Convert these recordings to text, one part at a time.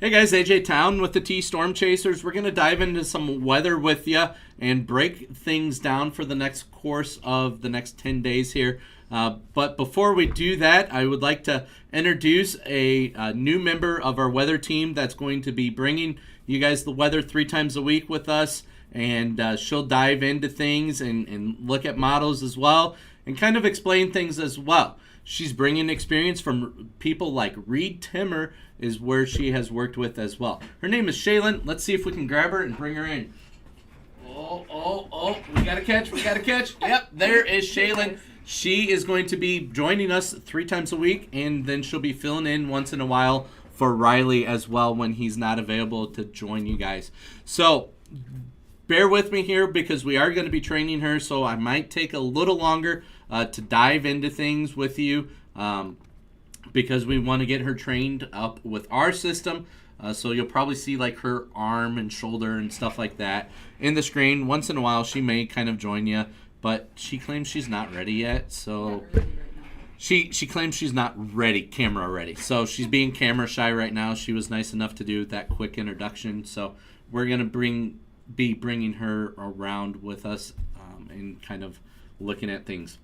Hey guys, AJ Town with the T Storm Chasers. We're going to dive into some weather with you and break things down for the next course of the next 10 days here. But before we do that, I would like to introduce a new member of our weather team that's going to be bringing you guys the weather 3 times a week with us. And she'll dive into things and look at models as well and kind of explain things as well. She's bringing experience from people like Reed Timmer is where she has worked with as well. Her name is Shaylin. Let's see if we can grab her and bring her in. Oh, we got to catch. Yep, there is Shaylin. She is going to be joining us 3 times a week, and then she'll be filling in once in a while for Riley as well when he's not available to join you guys. So bear with me here because we are going to be training her, so I might take a little longer to dive into things with you because we want to get her trained up with our system. So you'll probably see like her arm and shoulder and stuff like that in the screen. Once in a while she may kind of join you, but she claims she's not ready yet. So she claims she's not ready, camera ready. So she's being camera shy right now. She was nice enough to do that quick introduction. So we're going to be bringing her around with us and kind of looking at things.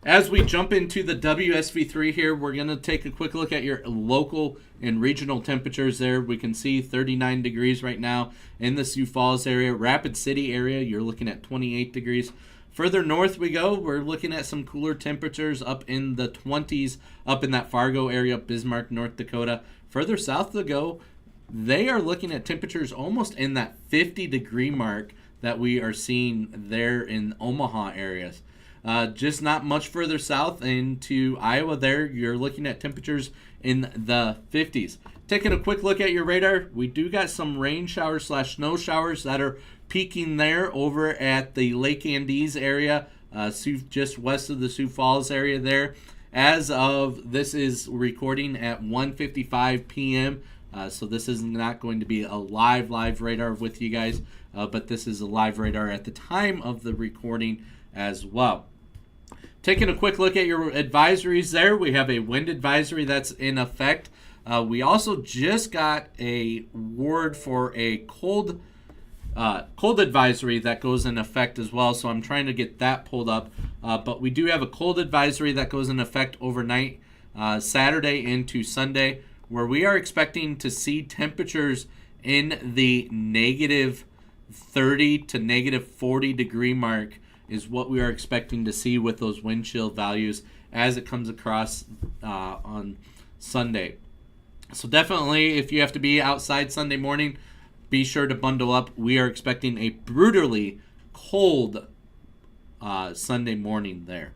As we jump into the WSV3 here, we're going to take a quick look at your local and regional temperatures there. We can see 39 degrees right now in the Sioux Falls area. Rapid City area, you're looking at 28 degrees. Further north we go, we're looking at some cooler temperatures up in the 20s, up in that Fargo area, Bismarck, North Dakota. Further south we go, they are looking at temperatures almost in that 50-degree mark that we are seeing there in Omaha areas. Just not much further south into Iowa there, you're looking at temperatures in the 50s. Taking a quick look at your radar, we do got some rain showers / snow showers that are peaking there over at the Lake Andes area, just west of the Sioux Falls area there. As of this is recording at 1:55 p.m., so this is not going to be a live radar with you guys, but this is a live radar at the time of the recording as well. Taking a quick look at your advisories there, we have a wind advisory that's in effect. We also just got a word for a cold advisory that goes in effect as well, so I'm trying to get that pulled up. But we do have a cold advisory that goes in effect overnight, Saturday into Sunday, where we are expecting to see temperatures in the negative 30 to negative 40 degree mark is what we are expecting to see with those wind chill values as it comes across on Sunday. So definitely, if you have to be outside Sunday morning, be sure to bundle up. We are expecting a brutally cold Sunday morning there.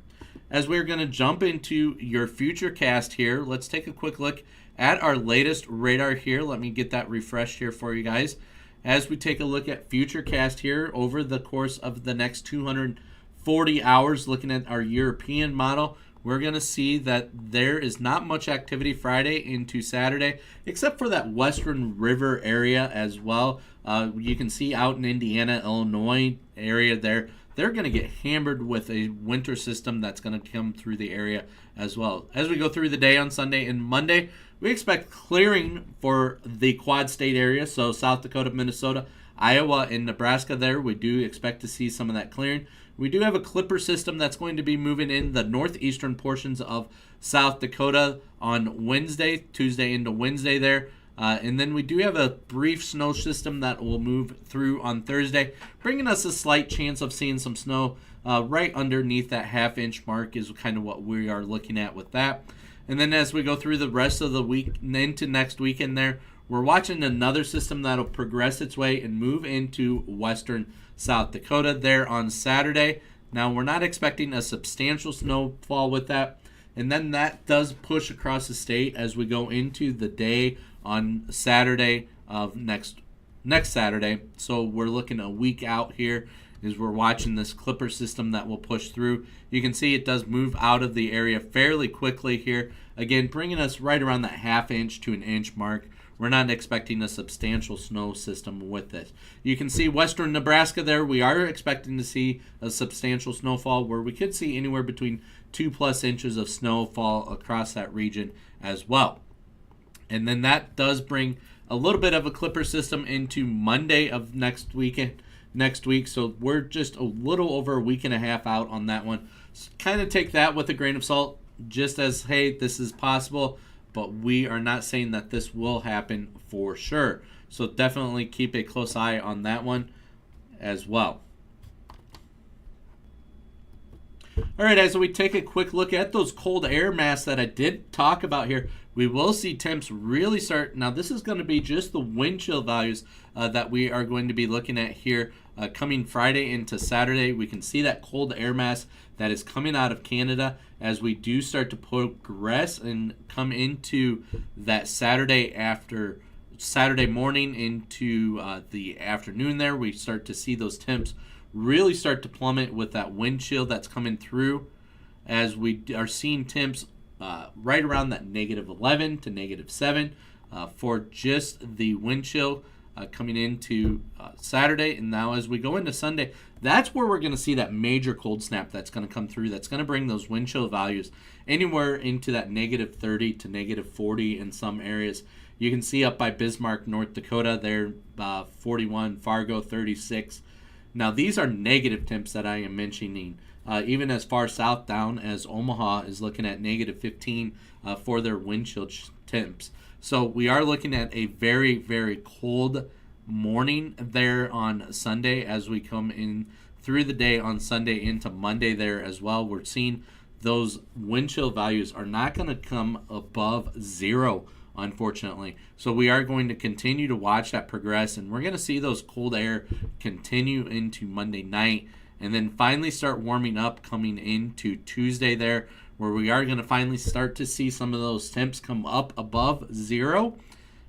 As we're going to jump into your future cast here, let's take a quick look at our latest radar here. Let me get that refreshed here for you guys. As we take a look at Futurecast here over the course of the next 240 hours, looking at our European model, we're going to see that there is not much activity Friday into Saturday, except for that Western River area as well. You can see out in Indiana, Illinois area there, they're going to get hammered with a winter system that's going to come through the area as well. As we go through the day on Sunday and Monday, we expect clearing for the Quad State area, so South Dakota, Minnesota, Iowa, and Nebraska there. We do expect to see some of that clearing. We do have a clipper system that's going to be moving in the northeastern portions of South Dakota on Wednesday, Tuesday into Wednesday there. And then we do have a brief snow system that will move through on Thursday, bringing us a slight chance of seeing some snow right underneath that half-inch mark is kind of what we are looking at with that. And then as we go through the rest of the week and into next weekend there, we're watching another system that'll progress its way and move into western South Dakota there on Saturday. Now, we're not expecting a substantial snowfall with that. And then that does push across the state as we go into the day on Saturday of next Saturday. So we're looking a week out here as we're watching this clipper system that will push through. You can see it does move out of the area fairly quickly here. Again, bringing us right around that half-inch to an inch mark. We're not expecting a substantial snow system with this. You can see western Nebraska there. We are expecting to see a substantial snowfall where we could see anywhere between 2+ inches of snowfall across that region as well. And then that does bring a little bit of a clipper system into Monday of next week. So we're just a little over a week and a half out on that one. So kind of take that with a grain of salt, just as, hey, this is possible, but we are not saying that this will happen for sure. So definitely keep a close eye on that one as well. All right, as we take a quick look at those cold air masses that I did talk about here, we will see temps really start. Now, this is going to be just the wind chill values that we are going to be looking at here coming Friday into Saturday. We can see that cold air mass that is coming out of Canada as we do start to progress and come into that Saturday morning into the afternoon there. We start to see those temps really start to plummet with that wind chill that's coming through, as we are seeing temps right around that -11 to -7 for just the wind chill coming into Saturday. And now as we go into Sunday, that's where we're going to see that major cold snap that's going to come through. That's going to bring those wind chill values anywhere into that -30 to -40 in some areas. You can see up by Bismarck, North Dakota, there 41, Fargo 36. Now, these are negative temps that I am mentioning. Even as far south down as Omaha is looking at -15 for their wind chill temps. So we are looking at a very, very cold morning there on Sunday as we come in through the day on Sunday into Monday there as well. We're seeing those wind chill values are not going to come above 0, unfortunately. So we are going to continue to watch that progress, and we're going to see those cold air continue into Monday night, and then finally start warming up coming into Tuesday there, where we are going to finally start to see some of those temps come up above 0,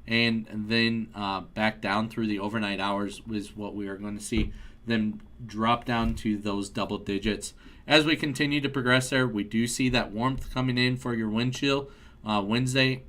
and then back down through the overnight hours is what we are going to see them drop down to those double digits. As we continue to progress there, we do see that warmth coming in for your wind chill. Wednesday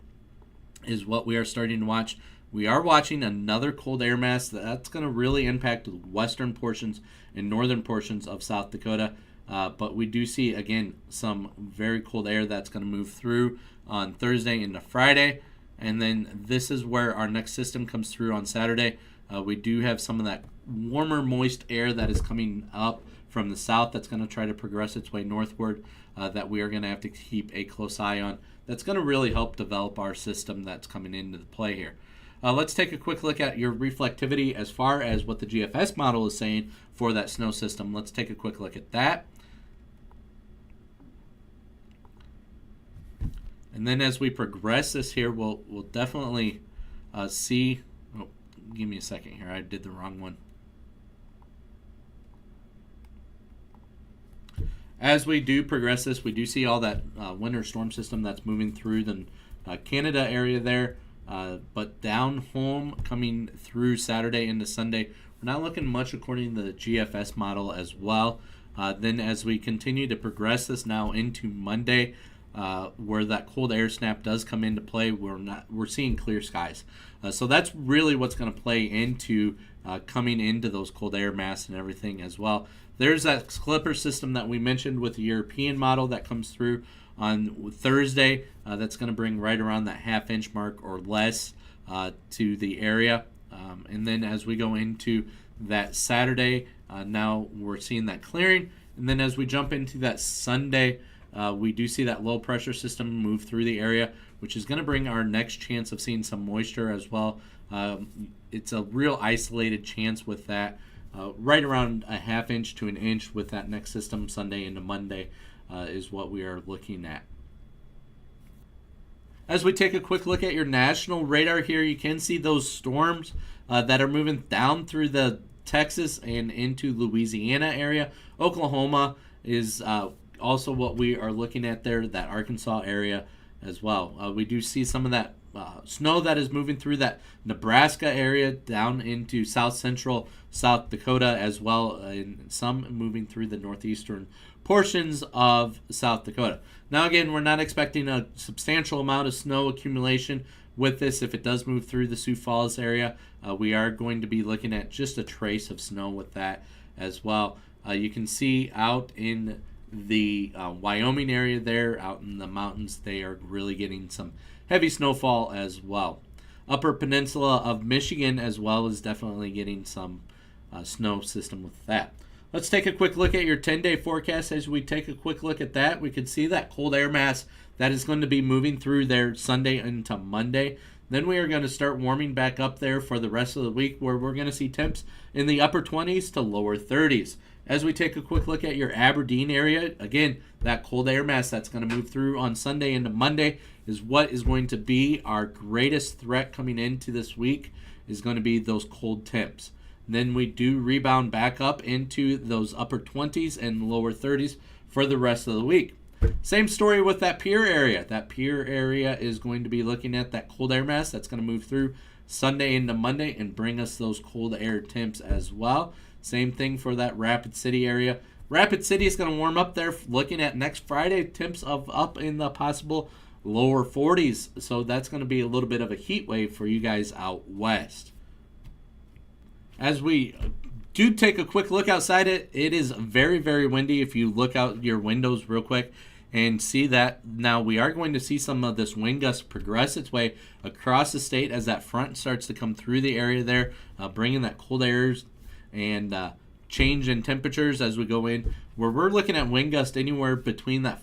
is what we are starting to watch. We are watching another cold air mass that's going to really impact the western portions and northern portions of South Dakota. But we do see, again, some very cold air that's going to move through on Thursday into Friday. And then this is where our next system comes through on Saturday. We do have some of that warmer, moist air that is coming up from the south that's going to try to progress its way northward that we are going to have to keep a close eye on. That's going to really help develop our system that's coming into the play here. Let's take a quick look at your reflectivity as far as what the GFS model is saying for that snow system. Let's take a quick look at that. And then as we progress this here, we'll definitely see. Oh, give me a second here. I did the wrong one. As we do progress this, we do see all that winter storm system that's moving through the Canada area there. But down home coming through Saturday into Sunday, we're not looking much according to the GFS model as well. Then as we continue to progress this now into Monday, where that cold air snap does come into play, we're seeing clear skies. So that's really what's going to play into coming into those cold air masses and everything as well. There's that clipper system that we mentioned with the European model that comes through on Thursday. That's going to bring right around that half-inch mark or less to the area. And then as we go into that Saturday, now we're seeing that clearing. And then as we jump into that Sunday, we do see that low pressure system move through the area, which is going to bring our next chance of seeing some moisture as well. It's a real isolated chance with that. Right around a half-inch to an inch with that next system Sunday into Monday is what we are looking at. As we take a quick look at your national radar here, you can see those storms that are moving down through the Texas and into Louisiana area. Oklahoma is also what we are looking at there, that Arkansas area as well. We do see some of that snow that is moving through that Nebraska area down into south central South Dakota as well, and some moving through the northeastern portions of South Dakota. Now again, we're not expecting a substantial amount of snow accumulation with this. If it does move through the Sioux Falls area, we are going to be looking at just a trace of snow with that as well. You can see out in the Wyoming area there, out in the mountains, they are really getting some heavy snowfall as well. upper peninsula of Michigan, as well as definitely getting some snow system with that. Let's take a quick look at your 10-day forecast. As we take a quick look at that, we can see that cold air mass that is going to be moving through there Sunday into Monday. Then we are going to start warming back up there for the rest of the week, where we're going to see temps in the upper 20s to lower 30s. As we take a quick look at your Aberdeen area, again, that cold air mass that's going to move through on Sunday into Monday is what is going to be our greatest threat coming into this week, is going to be those cold temps. Then we do rebound back up into those upper 20s and lower 30s for the rest of the week. Same story with that Pierre area. That Pierre area is going to be looking at that cold air mass that's going to move through Sunday into Monday and bring us those cold air temps as well. Same thing for that Rapid City area. Rapid City is going to warm up there, looking at next Friday, temps of up in the possible lower 40s. So that's going to be a little bit of a heat wave for you guys out west. As we do take a quick look outside, it is very, very windy. If you look out your windows real quick and see that, now we are going to see some of this wind gust progress its way across the state as that front starts to come through the area there, bringing that cold airs and change in temperatures as we go in, where we're looking at wind gust anywhere between that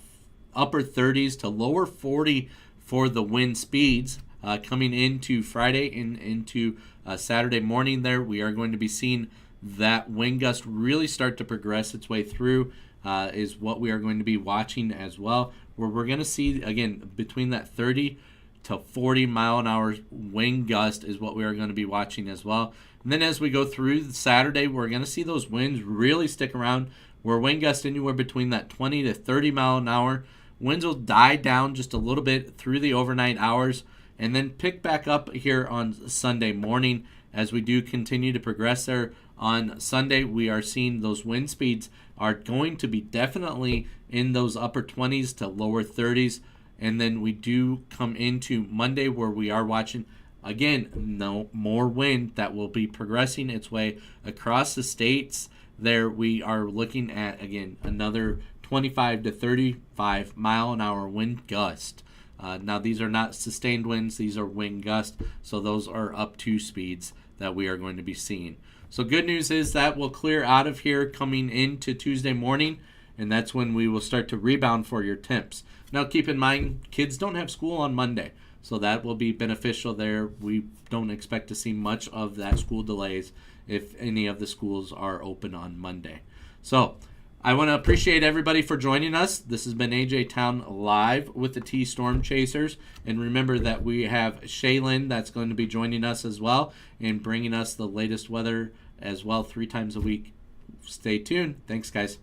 upper 30s to lower 40 for the wind speeds. Coming into Friday and into Saturday morning there, we are going to be seeing that wind gust really start to progress its way through, is what we are going to be watching as well, where we're going to see, again, between that 30 to 40 mile an hour wind gust is what we are going to be watching as well. And then as we go through Saturday, we're going to see those winds really stick around, where wind gust anywhere between that 20 to 30 mile an hour. Winds will die down just a little bit through the overnight hours and then pick back up here on Sunday morning. As we do continue to progress there on Sunday, we are seeing those wind speeds are going to be definitely in those upper 20s to lower 30s. And then we do come into Monday, where we are watching, again, no more wind that will be progressing its way across the states. There we are looking at, again, another 25 to 35 mile an hour wind gust. Now, these are not sustained winds. These are wind gusts. So those are up to speeds that we are going to be seeing. So good news is that will clear out of here coming into Tuesday morning, and that's when we will start to rebound for your temps. Now, keep in mind, kids don't have school on Monday, so that will be beneficial there. We don't expect to see much of that school delays if any of the schools are open on Monday. So I want to appreciate everybody for joining us. This has been AJ Town live with the T Storm Chasers. And remember that we have Shaylin that's going to be joining us as well and bringing us the latest weather as well 3 times a week. Stay tuned. Thanks, guys.